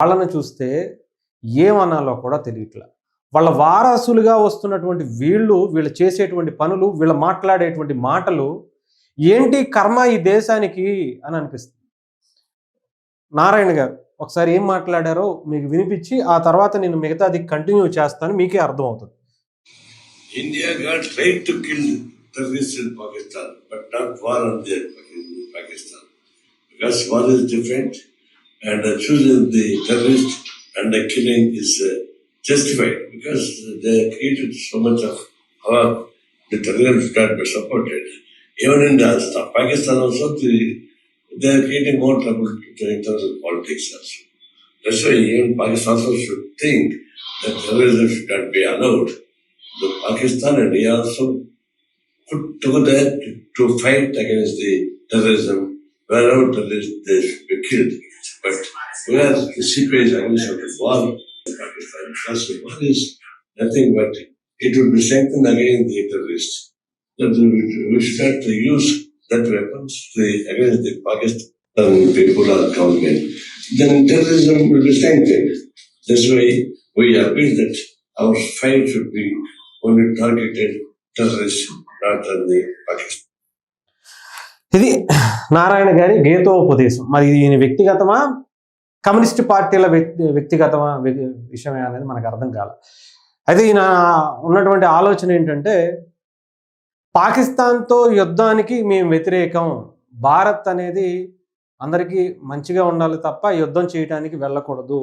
వాళ్ళని చూస్తే ఏమనాలో కూడా తెలియట్లా. వాళ్ళ వారసులుగా వస్తున్నటువంటి వీళ్ళు చేసేటువంటి పనులు, వీళ్ళు మాట్లాడేటువంటి మాటలు ఏంటి కర్మ ఈ దేశానికి అని అనిపిస్తుంది. నారాయణ గారు ఒకసారి ఏం మాట్లాడారో మీకు వినిపించి, ఆ తర్వాత నేను మిగతాది కంటిన్యూ చేస్తాను. మీకే అర్థమవుతుంది. India got right to kill terrorists in Pakistan, but not war on their Pakistan. Because war is different, and choosing the terrorist and the killing is justified because they created so much of havoc. The terrorists can't be supported. Even in Pakistan also, they are creating more trouble in terms of politics also. That's why even Pakistan also should think that terrorism should not be allowed. The Pakistan and India also put together to fight against the terrorism. Wherever terrorists, they should be killed. But where the CPI is against the war in Pakistan, because the war is nothing but it will be strengthened against the terrorists. That we should not use that weapons against the Pakistan people or government. Then terrorism will be strengthened. That's why we appeal that our fight should be only targeted terrorists, not on the Pakistan. ఇది నారాయణ గారి గీతోపదేశం. మరి ఈయన వ్యక్తిగతమా, communist పార్టీల వ్యక్తిగతమా విషయమే అనేది మనకు అర్థం కాదు. అయితే ఈయన ఉన్నటువంటి ఆలోచన ఏంటంటే, పాకిస్తాన్తో యుద్ధానికి మేము వ్యతిరేకం, భారత్ అనేది అందరికీ మంచిగా ఉండాలి తప్ప యుద్ధం చేయడానికి వెళ్ళకూడదు.